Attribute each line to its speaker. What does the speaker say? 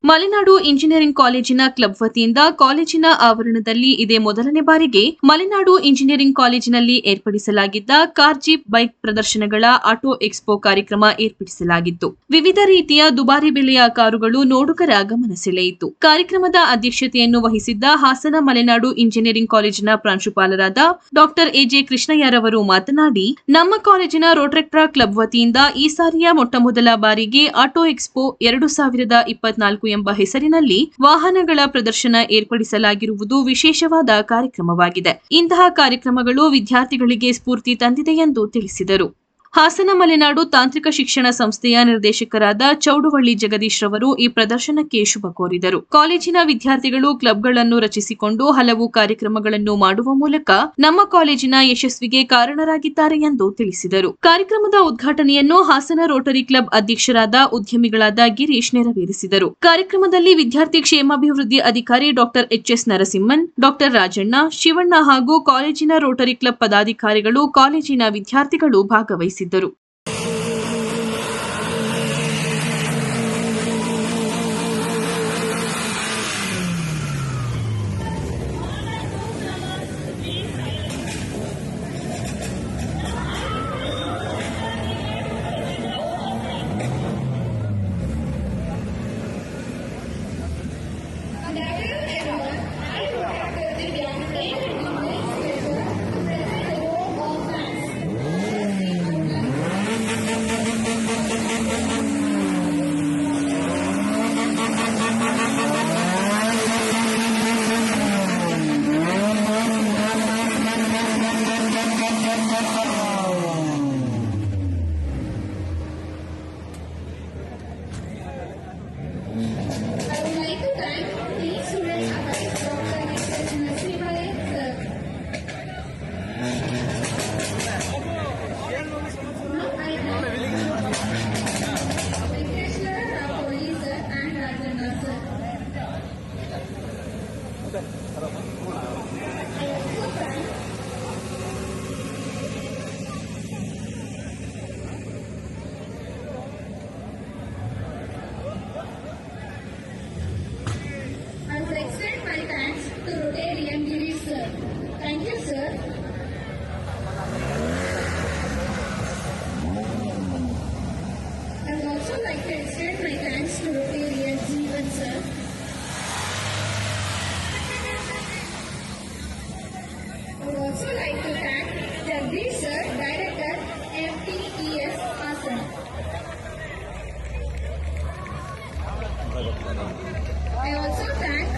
Speaker 1: Malenadu engineering ಕಾಲೇಜಿನ club ವತಿಯಿಂದ ಕಾಲೇಜಿನ ಆವರಣದಲ್ಲಿ ಇದೇ ಮೊದಲನೇ ಬಾರಿಗೆ ಮಲೆನಾಡು ಇಂಜಿನಿಯರಿಂಗ್ ಕಾಲೇಜಿನಲ್ಲಿ ಏರ್ಪಡಿಸಲಾಗಿದ್ದ ಕಾರ್ ಜೀಪ್ ಬೈಕ್ ಪ್ರದರ್ಶನಗಳ ಆಟೋ ಎಕ್ಸ್ಪೋ ಕಾರ್ಯಕ್ರಮ ಏರ್ಪಡಿಸಲಾಗಿತ್ತು. ವಿವಿಧ ರೀತಿಯ ದುಬಾರಿ ಬೆಲೆಯ ಕಾರುಗಳು ನೋಡುಗರ ಗಮನ ಸೆಳೆಯಿತು. ಕಾರ್ಯಕ್ರಮದ ಅಧ್ಯಕ್ಷತೆಯನ್ನು ವಹಿಸಿದ್ದ ಹಾಸನ ಮಲೆನಾಡು ಇಂಜಿನಿಯರಿಂಗ್ ಕಾಲೇಜಿನ ಪ್ರಾಂಶುಪಾಲರಾದ ಡಾ ಎಜೆ ಕೃಷ್ಣಯ್ಯರವರು ಮಾತನಾಡಿ, ನಮ್ಮ ಕಾಲೇಜಿನ ರೋಟರೆಕ್ಟ್ರಾ ಕ್ಲಬ್ ವತಿಯಿಂದ ಈ ಸಾರಿಯ ಮೊಟ್ಟಮೊದಲ ಬಾರಿಗೆ ಆಟೋ ಎಕ್ಸ್ಪೋ 2024 ಎಂಬ ಹೆಸರಿನಲ್ಲಿ ವಾಹನಗಳ ಪ್ರದರ್ಶನ ಏರ್ಪಡಿಸಲಾಗಿರುವುದು ವಿಶೇಷವಾದ ಕಾರ್ಯಕ್ರಮವಾಗಿದೆ. ಇಂತಹ ಕಾರ್ಯಕ್ರಮಗಳು ವಿದ್ಯಾರ್ಥಿಗಳಿಗೆ ಸ್ಫೂರ್ತಿ ತಂದಿದೆ ಎಂದು ತಿಳಿಸಿದರು. ಹಾಸನ ಮಲೆನಾಡು ತಾಂತ್ರಿಕ ಶಿಕ್ಷಣ ಸಂಸ್ಥೆಯ ನಿರ್ದೇಶಕರಾದ ಚೌಡುವಳ್ಳಿ ಜಗದೀಶ್ ರವರು ಈ ಪ್ರದರ್ಶನಕ್ಕೆ ಶುಭ ಕೋರಿದರು. ಕಾಲೇಜಿನ ವಿದ್ಯಾರ್ಥಿಗಳು ಕ್ಲಬ್ಗಳನ್ನು ರಚಿಸಿಕೊಂಡು ಹಲವು ಕಾರ್ಯಕ್ರಮಗಳನ್ನು ಮಾಡುವ ಮೂಲಕ ನಮ್ಮ ಕಾಲೇಜಿನ ಯಶಸ್ವಿಗೆ ಕಾರಣರಾಗಿದ್ದಾರೆ ಎಂದು ತಿಳಿಸಿದರು. ಕಾರ್ಯಕ್ರಮದ ಉದ್ಘಾಟನೆಯನ್ನು ಹಾಸನ ರೋಟರಿ ಕ್ಲಬ್ ಅಧ್ಯಕ್ಷರಾದ ಉದ್ಯಮಿಗಳಾದ ಗಿರೀಶ್ ನೆರವೇರಿಸಿದರು. ಕಾರ್ಯಕ್ರಮದಲ್ಲಿ ವಿದ್ಯಾರ್ಥಿ ಕ್ಷೇಮಾಭಿವೃದ್ಧಿ ಅಧಿಕಾರಿ ಡಾ ಎಚ್.ಎಸ್. ನರಸಿಂಹನ್, ಡಾ ರಾಜಣ್ಣ, ಶಿವಣ್ಣ ಹಾಗೂ ಕಾಲೇಜಿನ ರೋಟರಿ ಕ್ಲಬ್ ಪದಾಧಿಕಾರಿಗಳು, ಕಾಲೇಜಿನ ವಿದ್ಯಾರ್ಥಿಗಳು ಭಾಗವಹಿಸಿದರು.
Speaker 2: Thank you, sir. I would also like to extend my thanks to Rotary Jeevan, sir. I would also like to thank Jagdish, sir, Director, MTES, Hasan. I also thank